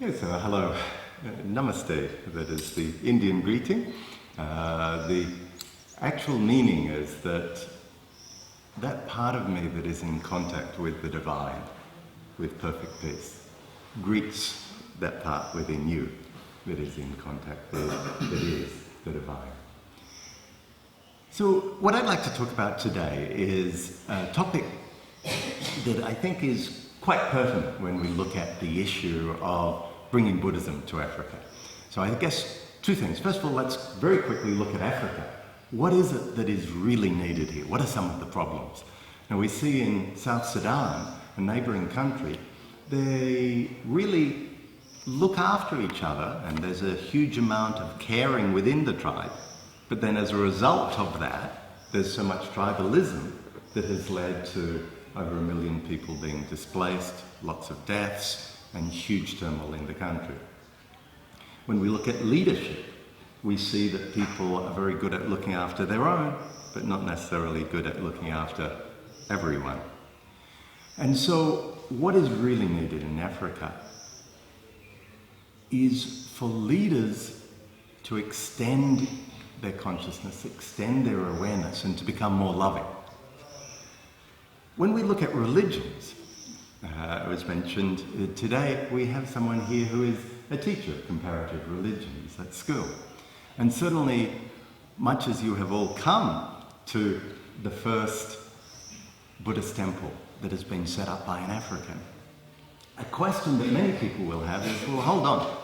Yes, hello. Namaste, that is the Indian greeting. The actual meaning is that part of me that is in contact with the divine, with perfect peace, greets that part within you that is in contact with, that is the divine. So what I'd like to talk about today is a topic that I think is quite pertinent when we look at the issue of bringing Buddhism to Africa. So I guess two things. First of all, let's very quickly look at Africa. What is it that is really needed here? What are some of the problems? Now we see in South Sudan, a neighbouring country, they really look after each other and there's a huge amount of caring within the tribe. But then as a result of that, there's so much tribalism that has led to over 1 million people being displaced, lots of deaths, and huge turmoil in the country. When we look at leadership, we see that people are very good at looking after their own, but not necessarily good at looking after everyone. And so what is really needed in Africa is for leaders to extend their consciousness, extend their awareness, and to become more loving. When we look at religions, it was mentioned today, we have someone here who is a teacher of comparative religions at school. And certainly, much as you have all come to the first Buddhist temple that has been set up by an African, a question that many people will have is, well, hold on,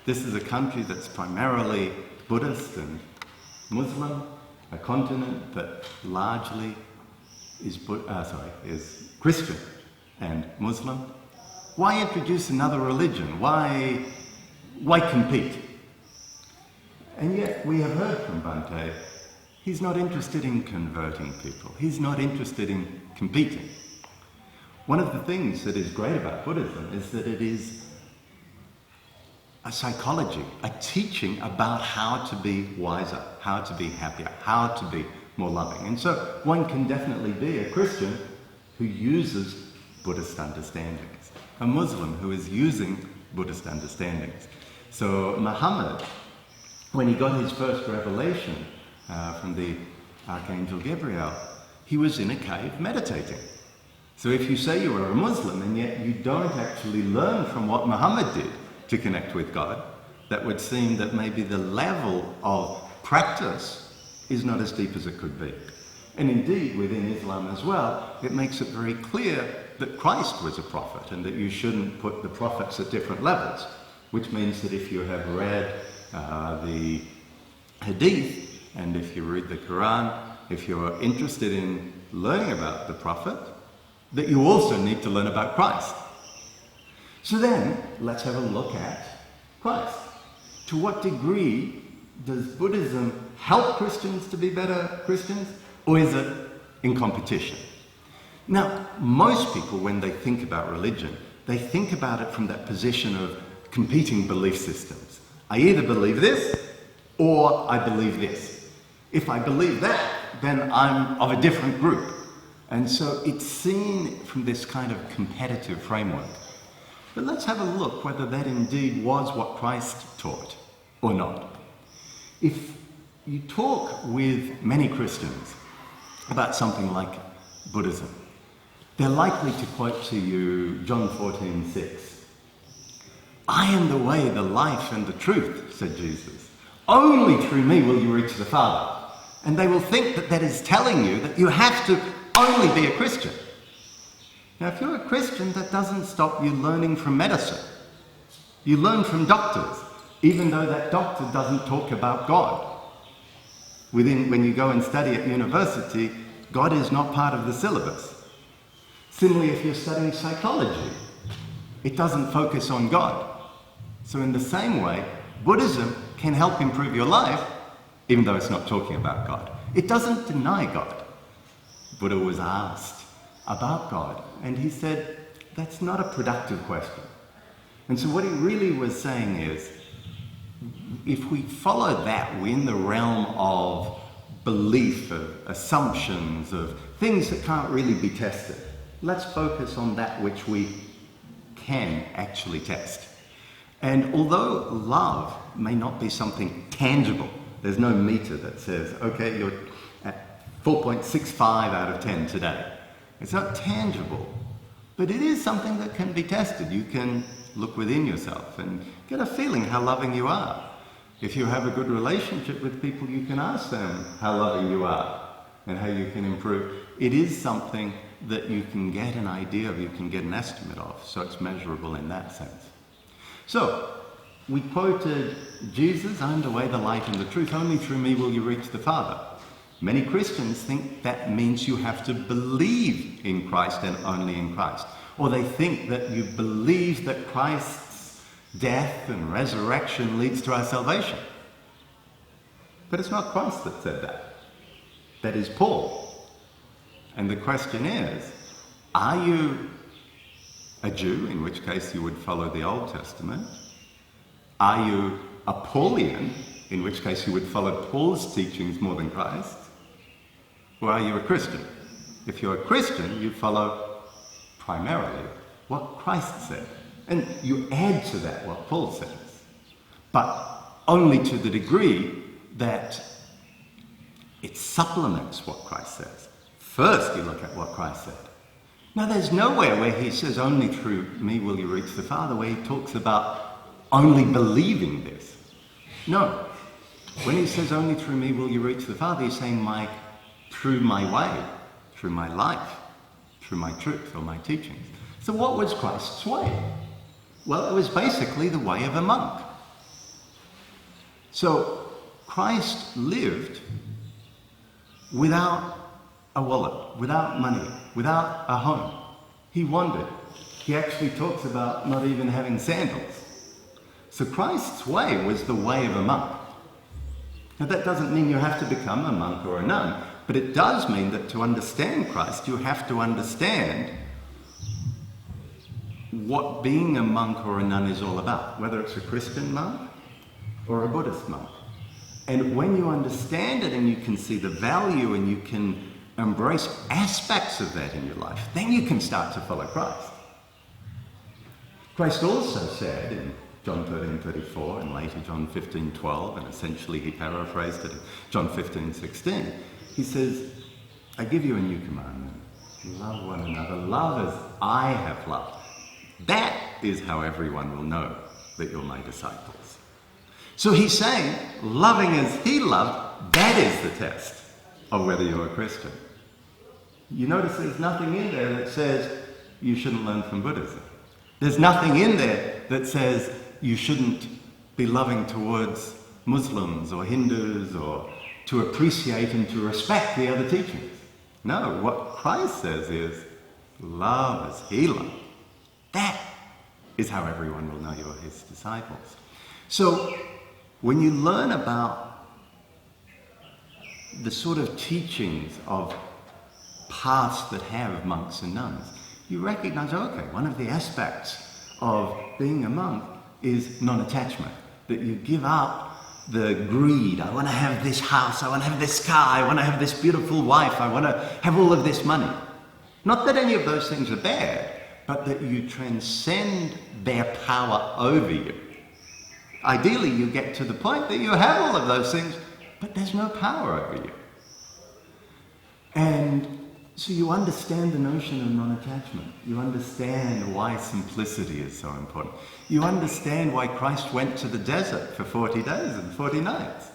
this is a country that's primarily Buddhist and Muslim, a continent that largely is Christian and Muslim. Why introduce another religion? Why compete? And yet we have heard from Bhante, he's not interested in converting people. He's not interested in competing. One of the things that is great about Buddhism is that it is a psychology, a teaching about how to be wiser, how to be happier, how to be more loving. And so one can definitely be a Christian who uses Buddhist understandings, a Muslim who is using Buddhist understandings. So Muhammad, when he got his first revelation from the Archangel Gabriel, he was in a cave meditating. So if you say you are a Muslim and yet you don't actually learn from what Muhammad did to connect with God, that would seem that maybe the level of practice is not as deep as it could be. And indeed, within Islam as well, it makes it very clear that Christ was a prophet and that you shouldn't put the prophets at different levels, which means that if you have read the Hadith and if you read the Quran, if you're interested in learning about the prophet, that you also need to learn about Christ. So then, let's have a look at Christ. To what degree does Buddhism help Christians to be better Christians, or is it in competition? Now, most people, when they think about religion, they think about it from that position of competing belief systems. I either believe this, or I believe this. If I believe that, then I'm of a different group. And so it's seen from this kind of competitive framework. But let's have a look whether that indeed was what Christ taught, or not. If you talk with many Christians about something like Buddhism, they're likely to quote to you John 14:6. I am the way, the life, and the truth, said Jesus. Only through me will you reach the Father. And they will think that that is telling you that you have to only be a Christian. Now, if you're a Christian, that doesn't stop you learning from medicine. You learn from doctors, even though that doctor doesn't talk about God. When you go and study at university, God is not part of the syllabus. Similarly, if you're studying psychology, it doesn't focus on God. So in the same way, Buddhism can help improve your life, even though it's not talking about God. It doesn't deny God. Buddha was asked about God, and he said, that's not a productive question. And so what he really was saying is, if we follow that, we're in the realm of belief, of assumptions, of things that can't really be tested. Let's focus on that which we can actually test. And although love may not be something tangible, there's no meter that says, okay, you're at 4.65 out of 10 today. It's not tangible, but it is something that can be tested. You can look within yourself and get a feeling how loving you are. If you have a good relationship with people, you can ask them how loving you are and how you can improve. It is something that you can get an idea of, you can get an estimate of, so it's measurable in that sense. So, we quoted Jesus, "I am the way, the light and the truth. Only through me will you reach the Father." Many Christians think that means you have to believe in Christ and only in Christ. Or they think that you believe that Christ's death and resurrection leads to our salvation. But it's not Christ that said that. That is Paul. And the question is, are you a Jew, in which case you would follow the Old Testament? Are you a Paulian, in which case you would follow Paul's teachings more than Christ? Or are you a Christian? If you're a Christian, you follow primarily what Christ said. And you add to that what Paul says. But only to the degree that it supplements what Christ says. First you look at what Christ said. Now there's nowhere where he says, "Only through me will you reach the Father," where he talks about only believing this. No. When he says, "Only through me will you reach the Father," he's saying through my way, through my life, through my truth or my teachings. So what was Christ's way? Well, it was basically the way of a monk. So Christ lived without a wallet, without money, without a home. He wandered. He actually talks about not even having sandals. So Christ's way was the way of a monk. Now that doesn't mean you have to become a monk or a nun, but it does mean that to understand Christ, you have to understand what being a monk or a nun is all about, whether it's a Christian monk or a Buddhist monk. And when you understand it and you can see the value and you can embrace aspects of that in your life, then you can start to follow Christ. Christ also said in John 13:34 and later John 15:12, and essentially he paraphrased it in John 15:16, he says, "I give you a new commandment, love one another, love as I have loved. That is how everyone will know that you're my disciples." So he's saying, loving as he loved, that is the test of whether you're a Christian. You notice there's nothing in there that says you shouldn't learn from Buddhism. There's nothing in there that says you shouldn't be loving towards Muslims or Hindus or to appreciate and to respect the other teachings. No, what Christ says is love as he loved. That is how everyone will know you're his disciples. So when you learn about the sort of teachings of paths that have monks and nuns, you recognize, okay, one of the aspects of being a monk is non-attachment, that you give up the greed. I want to have this house, I want to have this car, I want to have this beautiful wife, I want to have all of this money. Not that any of those things are bad, but that you transcend their power over you. Ideally, you get to the point that you have all of those things, but there's no power over you. And so you understand the notion of non-attachment. You understand why simplicity is so important. You understand why Christ went to the desert for 40 days and 40 nights.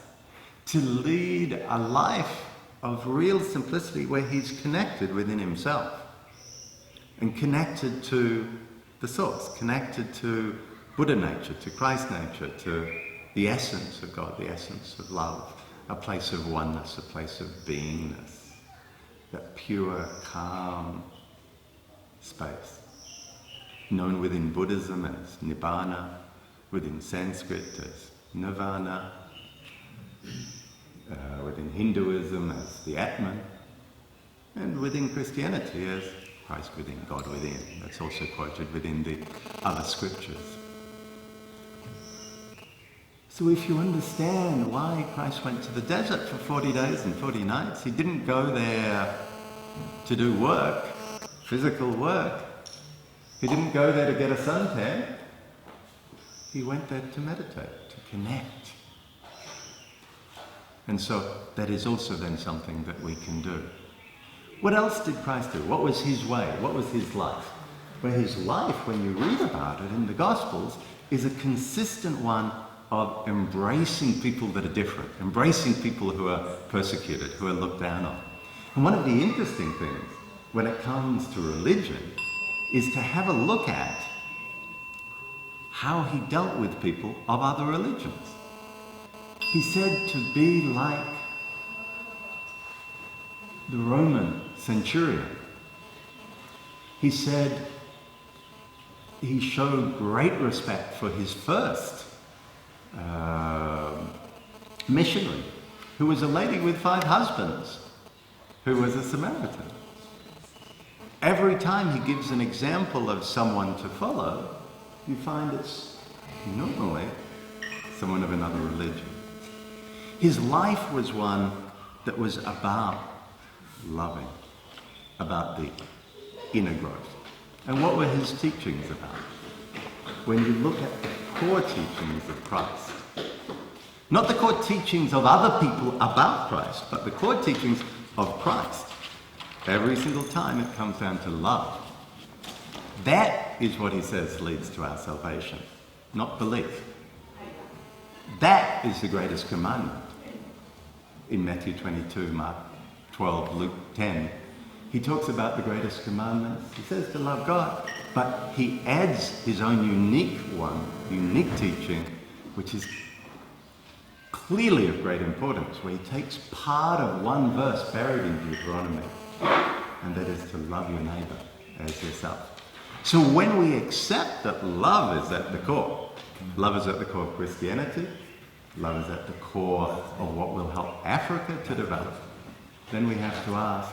To lead a life of real simplicity where he's connected within himself. And connected to the source, connected to Buddha nature, to Christ nature, to the essence of God, the essence of love, a place of oneness, a place of beingness. That pure, calm space, known within Buddhism as Nibbana, within Sanskrit as Nirvana, within Hinduism as the Atman, and within Christianity as Christ within, God within. That's also quoted within the other scriptures. So if you understand why Christ went to the desert for 40 days and 40 nights, he didn't go there to do work, physical work. He didn't go there to get a suntan. He went there to meditate, to connect. And so that is also then something that we can do. What else did Christ do? What was his way? What was his life? Well, his life, when you read about it in the Gospels, is a consistent one of embracing people that are different, embracing people who are persecuted, who are looked down on. And one of the interesting things when it comes to religion is to have a look at how he dealt with people of other religions. He said to be like the Roman centurion. He said he showed great respect for his first missionary, who was a lady with 5 husbands, who was a Samaritan. Every time he gives an example of someone to follow, you find it's normally someone of another religion. His life was one that was about loving, about the inner growth. And what were his teachings about? When you look at the core teachings of Christ, not the core teachings of other people about Christ, but the core teachings of Christ, every single time it comes down to love. That is what he says leads to our salvation, not belief. That is the greatest commandment. In Matthew 22, Mark 12, Luke 10, he talks about the greatest commandments. He says to love God, but he adds his own unique teaching, which is clearly of great importance, where he takes part of one verse buried in Deuteronomy, and that is to love your neighbour as yourself. So when we accept that love is at the core, love is at the core of Christianity, love is at the core of what will help Africa to develop, then we have to ask,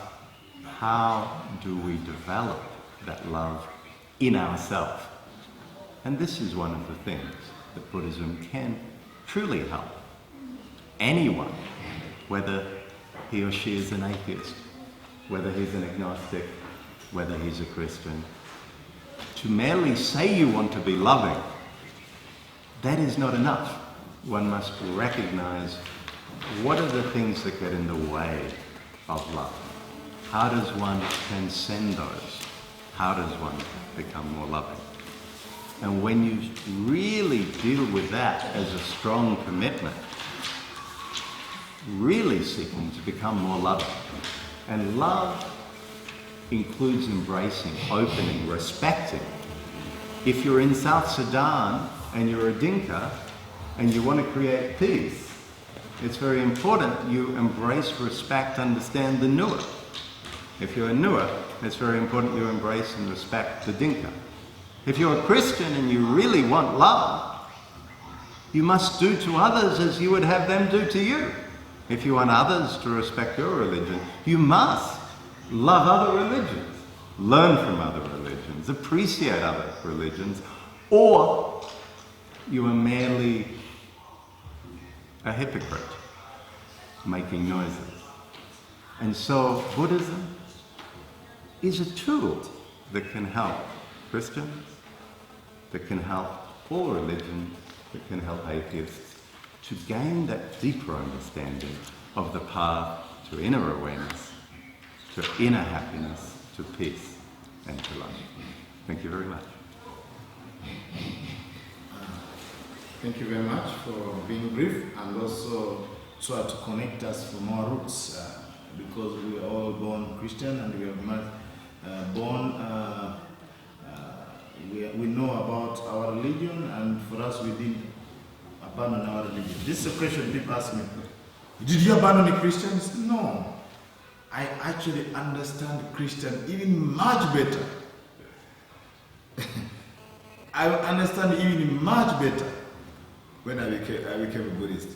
how do we develop that love in ourselves? And this is one of the things that Buddhism can truly help anyone, whether he or she is an atheist, whether he's an agnostic, whether he's a Christian. To merely say you want to be loving, that is not enough. One must recognize what are the things that get in the way of love. How does one transcend those? How does one become more loving? And when you really deal with that as a strong commitment, really seeking to become more loving, and love includes embracing, opening, respecting. If you're in South Sudan and you're a Dinka and you want to create peace, it's very important you embrace, respect, understand the Nuer. If you're a Nuer, it's very important you embrace and respect the Dinka. If you're a Christian and you really want love, you must do to others as you would have them do to you. If you want others to respect your religion, you must love other religions, learn from other religions, appreciate other religions, or you are merely a hypocrite, making noises. And so Buddhism is a tool that can help Christians, that can help all religions, that can help atheists to gain that deeper understanding of the path to inner awareness, to inner happiness, to peace, and to love. Thank you very much. Thank you very much for being brief and also try to connect us from our roots because we are all born Christian and we are born, we know about our religion, and for us we didn't abandon our religion. This is a question people ask me, did you abandon the Christians? No. I actually understand Christian even much better. I understand even much better when I became a Buddhist.